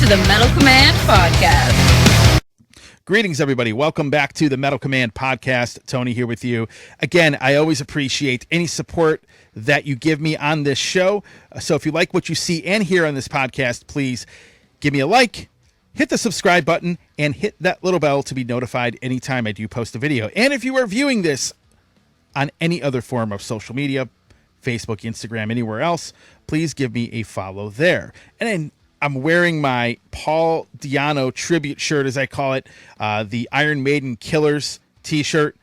to the Metal Command Podcast. Greetings, everybody. Welcome back to the Metal Command Podcast. Tony here with you. Again, I always appreciate any support that you give me on this show. So if you like what you see and hear on this podcast, please give me a like, hit the subscribe button, and hit that little bell to be notified anytime I do post a video. And if you are viewing this on any other form of social media, Facebook, Instagram, anywhere else, please give me a follow there. And then I'm wearing my Paul Di'Anno tribute shirt, as I call it, the Iron Maiden Killers t-shirt,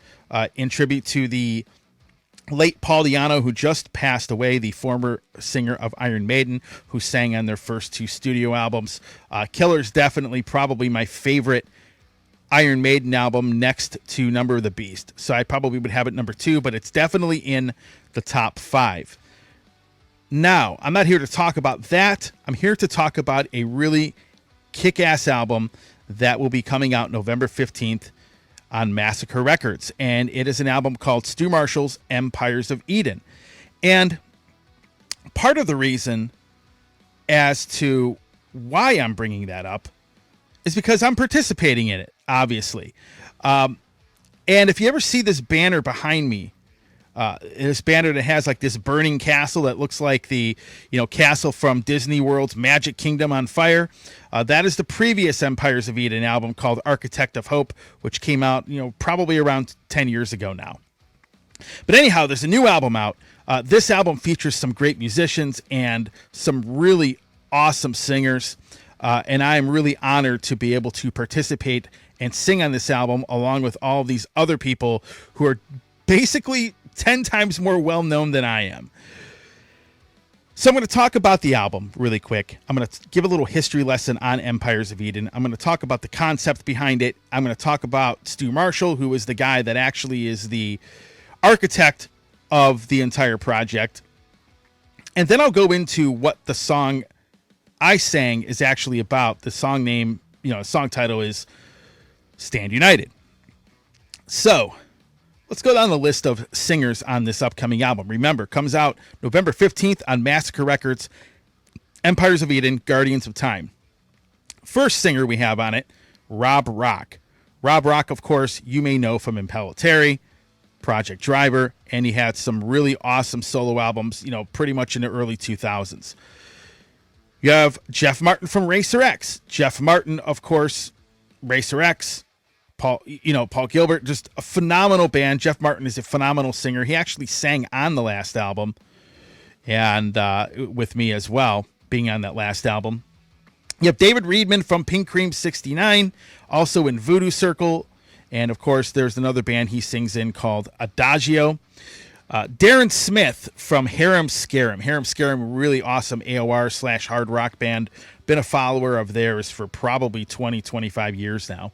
in tribute to the late Paul Di'Anno, who just passed away, the former singer of Iron Maiden, who sang on their first two studio albums. Killers, definitely probably my favorite Iron Maiden album, next to Number of the Beast. So I probably would have it number 2, but it's definitely in the top 5. Now, I'm not here to talk about that. I'm here to talk about a really kick-ass album that will be coming out November 15th on Massacre Records. And it is an album called Stu Marshall's Empires of Eden. And part of the reason as to why I'm bringing that up is because I'm participating in it, obviously. And if you ever see this banner behind me, this banner that has like this burning castle that looks like the castle from Disney World's Magic Kingdom on fire, that is the previous Empires of Eden album called Architect of Hope, which came out probably around 10 years ago now. But anyhow, there's a new album out. This album features some great musicians and some really awesome singers, and I am really honored to be able to participate and sing on this album along with all these other people who are basically 10 times more well-known than I am. So I'm going to talk about the album really quick. I'm going to give a little history lesson on Empires of Eden. I'm going to talk about the concept behind it. I'm going to talk about Stu Marshall, who is the guy that actually is the architect of the entire project. And then I'll go into what the song I sang is actually about. The song name, song title is Stand United. So let's go down the list of singers on this upcoming album. Remember, comes out November 15th on Massacre Records, Empires of Eden, Guardians of Time. First singer we have on it, Rob Rock. Rob Rock, of course, you may know from Impellitteri, Project Driver, and he had some really awesome solo albums, pretty much in the early 2000s. You have Jeff Martin from Racer X. Jeff Martin, of course, Racer X. Paul Gilbert, just a phenomenal band. Jeff Martin is a phenomenal singer. He actually sang on the last album and with me as well, being on that last album. You have David Readman from Pink Cream 69, also in Voodoo Circle. And, of course, there's another band he sings in called Adagio. Darren Smith from Harem Scarum. Harem Scarum, really awesome AOR/hard rock band. Been a follower of theirs for probably 20, 25 years now.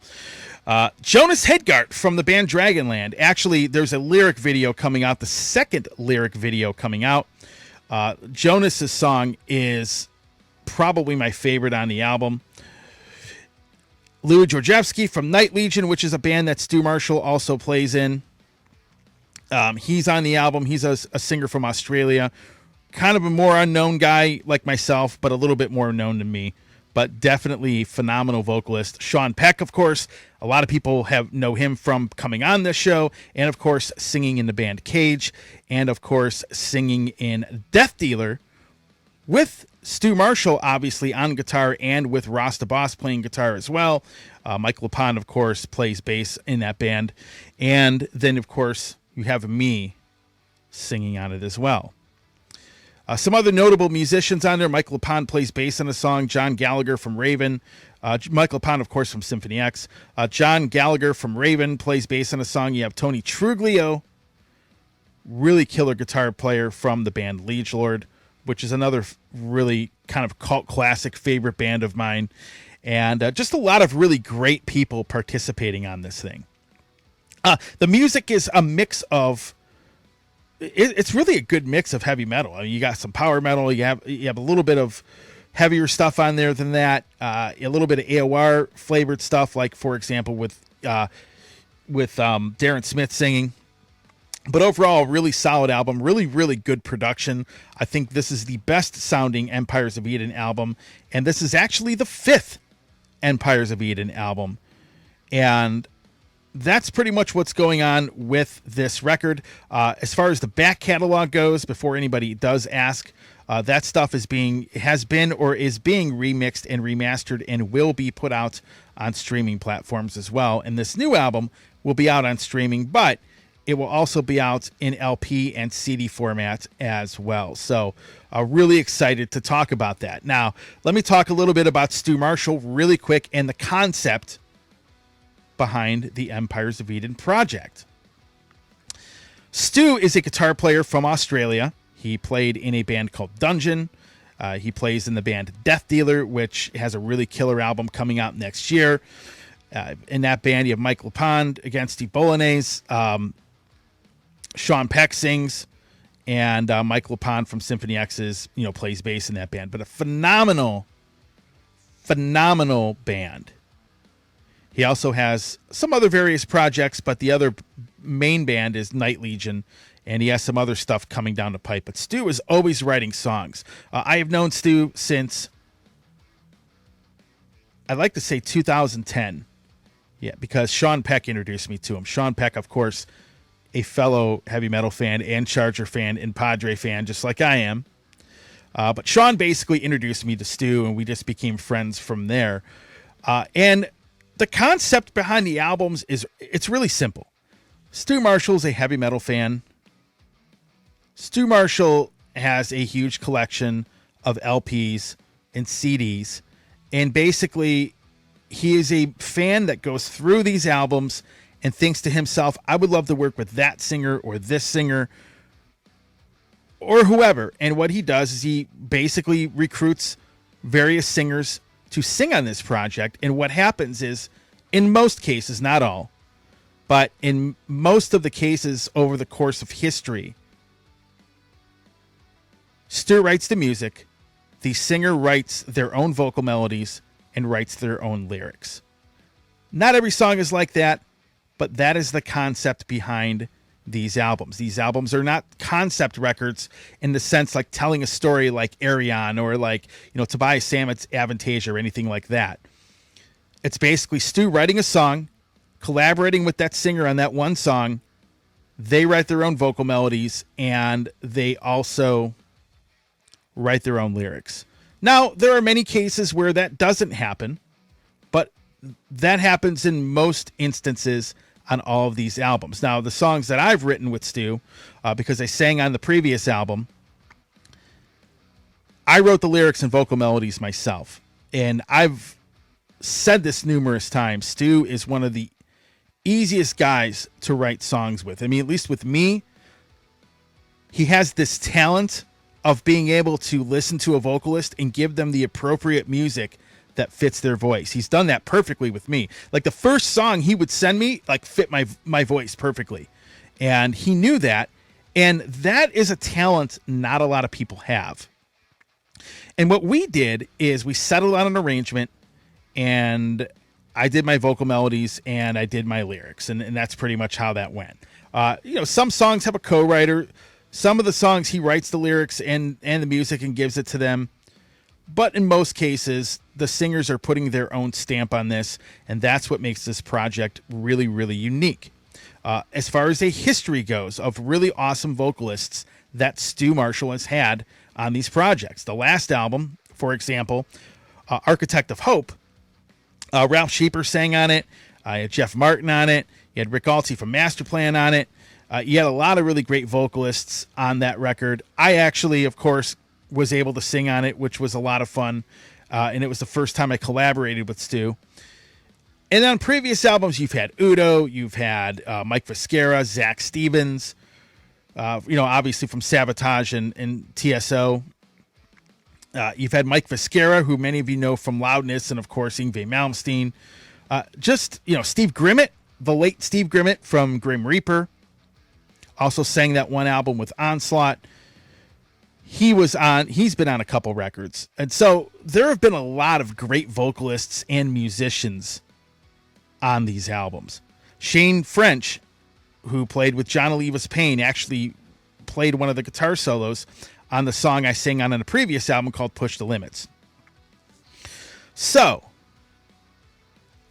Jonas Hedgart from the band Dragonland. Actually, there's a lyric video coming out, the second lyric video coming out. Jonas's song is probably my favorite on the album. Louis Georgievsky from Night Legion, which is a band that Stu Marshall also plays in. He's on the album. He's a singer from Australia. Kind of a more unknown guy like myself, but a little bit more known than me. But definitely phenomenal vocalist. Sean Peck, of course. A lot of people know him from coming on this show. And, of course, singing in the band Cage. And, of course, singing in Death Dealer with Stu Marshall, obviously, on guitar, and with Ross the Boss playing guitar as well. Mike LaPont, of course, plays bass in that band. And then, of course, you have me singing on it as well. Some other notable musicians on there. Mike LaPont plays bass on a song. John Gallagher from Raven. Mike LaPont, of course, from Symphony X. John Gallagher from Raven plays bass on a song. You have Tony Truglio, really killer guitar player from the band Liege Lord, which is another really kind of cult classic favorite band of mine. And just a lot of really great people participating on this thing. The music is a mix of... It's really a good mix of heavy metal. I mean, you got some power metal. You have a little bit of heavier stuff on there than that. A little bit of AOR flavored stuff, like for example with Darren Smith singing. But overall, really solid album, really, really good production. I think this is the best sounding Empires of Eden album. And this is actually the 5th Empires of Eden album. And that's pretty much what's going on with this record. As far as the back catalog goes, before anybody does ask, that stuff has been or is being remixed and remastered and will be put out on streaming platforms as well. And this new album will be out on streaming, but it will also be out in LP and CD format as well. So really excited to talk about that. Now, let me talk a little bit about Stu Marshall really quick and the concept behind the Empires of Eden project. Stu is a guitar player from Australia. He played in a band called Dungeon. He plays in the band Death Dealer, which has a really killer album coming out next year. In that band, you have Mike LePond against Steve Bolognese. Sean Peck sings, and Mike LePond from Symphony X's, plays bass in that band. But a phenomenal band. He also has some other various projects, but the other main band is Night Legion, and he has some other stuff coming down the pipe. But Stu is always writing songs. I have known Stu since, I'd like to say 2010. Yeah, because Sean Peck introduced me to him. Sean Peck, of course, a fellow heavy metal fan and Charger fan and Padre fan, just like I am. But Sean basically introduced me to Stu, and we just became friends from there. And the concept behind the albums it's really simple. Stu Marshall's a heavy metal fan. Stu Marshall has a huge collection of LPs and CDs. And basically, he is a fan that goes through these albums and thinks to himself, I would love to work with that singer or this singer or whoever. And what he does is he basically recruits various singers to sing on this project. And what happens is, in most cases, not all, but in most of the cases over the course of history, Stu writes the music, the singer writes their own vocal melodies, and writes their own lyrics. Not every song is like that, but that is the concept behind these albums. These albums are not concept records in the sense like telling a story like Arion or like, Tobias Sammet's Avantasia or anything like that. It's basically Stu writing a song, collaborating with that singer on that one song. They write their own vocal melodies, and they also write their own lyrics. Now, there are many cases where that doesn't happen, but that happens in most instances on all of these albums. Now, the songs that I've written with Stu, because I sang on the previous album, I wrote the lyrics and vocal melodies myself. And I've said this numerous times. Stu is one of the easiest guys to write songs with. I mean, at least with me, he has this talent of being able to listen to a vocalist and give them the appropriate music that fits their voice. He's done that perfectly with me. Like the first song he would send me, like fit my voice perfectly. And he knew that. And that is a talent not a lot of people have. And what we did is we settled on an arrangement, and I did my vocal melodies and I did my lyrics. And that's pretty much how that went. Some songs have a co-writer. Some of the songs he writes the lyrics and the music and gives it to them. But in most cases, the singers are putting their own stamp on this, and that's what makes this project really, really unique. As far as a history goes of really awesome vocalists that Stu Marshall has had on these projects. The last album, for example, Architect of Hope, Ralph Sheeper sang on it. You had Jeff Martin on it. You had Rick Altsey from Masterplan on it. You had a lot of really great vocalists on that record. I actually, of course, was able to sing on it, which was a lot of fun. And it was the first time I collaborated with Stu. And on previous albums, you've had Udo, you've had Mike Viscera, Zach Stevens, obviously from Sabotage and TSO. You've had Mike Viscera, who many of you know from Loudness, and of course, Yngwie Malmsteen. Steve Grimmett, the late Steve Grimmett from Grim Reaper, also sang that one album with Onslaught. He's been on a couple records. And so there have been a lot of great vocalists and musicians on these albums. Shane French, who played with John Oliva's Pain, actually played one of the guitar solos on the song I sang on a previous album called Push the Limits. So,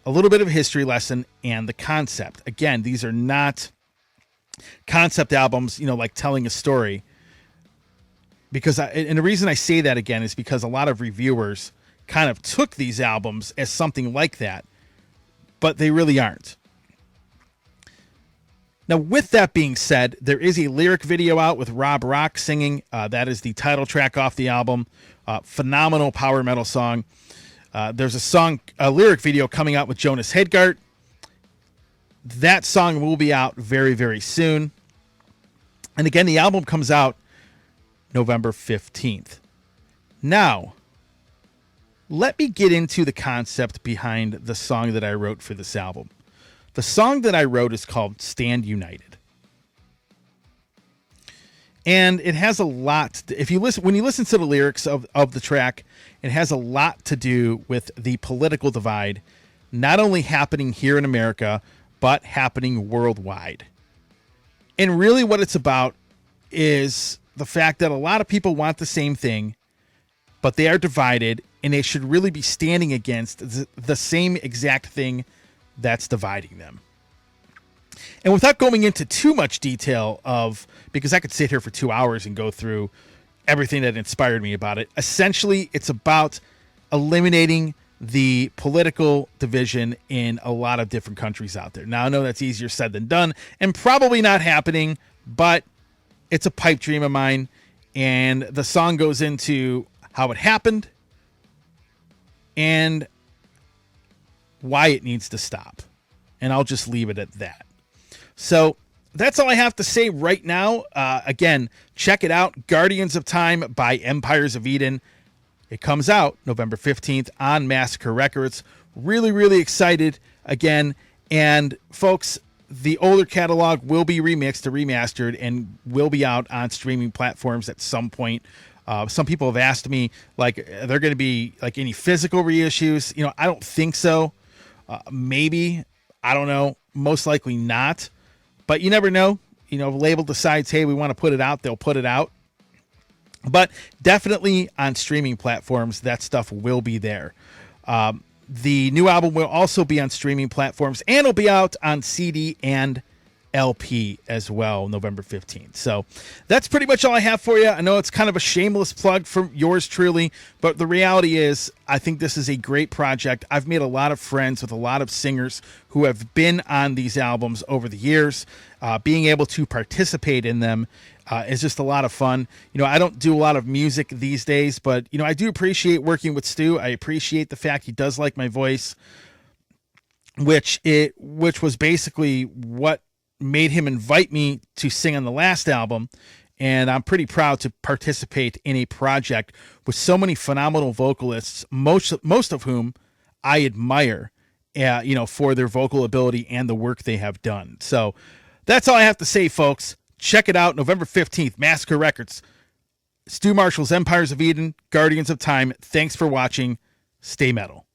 a little bit of a history lesson and the concept. Again, these are not concept albums, like telling a story. And the reason I say that again is because a lot of reviewers kind of took these albums as something like that, but they really aren't. Now, with that being said, there is a lyric video out with Rob Rock singing. That is the title track off the album. Phenomenal power metal song. There's a lyric video coming out with Jonas Hedgart. That song will be out very, very soon. And again, the album comes out November 15th. Now, let me get into the concept behind the song that I wrote for this album. The song that I wrote is called Stand United. And it has a lot, when you listen to the lyrics of the track, it has a lot to do with the political divide, not only happening here in America, but happening worldwide. And really what it's about is the fact that a lot of people want the same thing, but they are divided, and they should really be standing against the same exact thing that's dividing them. And without going into too much detail because I could sit here for 2 hours and go through everything that inspired me about it, essentially it's about eliminating the political division in a lot of different countries out there. Now, I know that's easier said than done and probably not happening, but it's a pipe dream of mine. And the song goes into how it happened and why it needs to stop. And I'll just leave it at that. So that's all I have to say right now. Again, check it out. Guardians of Time by Empires of Eden. It comes out November 15th on Massacre Records. Really, really excited again. And folks, the older catalog will be remixed or remastered and will be out on streaming platforms at some point. Some people have asked me, like, are there going to be like any physical reissues? I don't think so. Maybe, I don't know. Most likely not. But you never know. If a label decides, hey, we want to put it out, they'll put it out. But definitely on streaming platforms, that stuff will be there. The new album will also be on streaming platforms and will be out on CD and LP as well, November 15th. So that's pretty much all I have for you. I know it's kind of a shameless plug from yours truly, but the reality is I think this is a great project. I've made a lot of friends with a lot of singers who have been on these albums over the years. Being able to participate in them is just a lot of fun. I don't do a lot of music these days, but, I do appreciate working with Stu. I appreciate the fact he does like my voice, which was basically what made him invite me to sing on the last album. And I'm pretty proud to participate in a project with so many phenomenal vocalists, most of whom I admire, for their vocal ability and the work they have done. So that's all I have to say, folks. Check it out, November 15th, Massacre Records. Stu Marshall's Empires of Eden, Guardians of Time. Thanks for watching. Stay metal.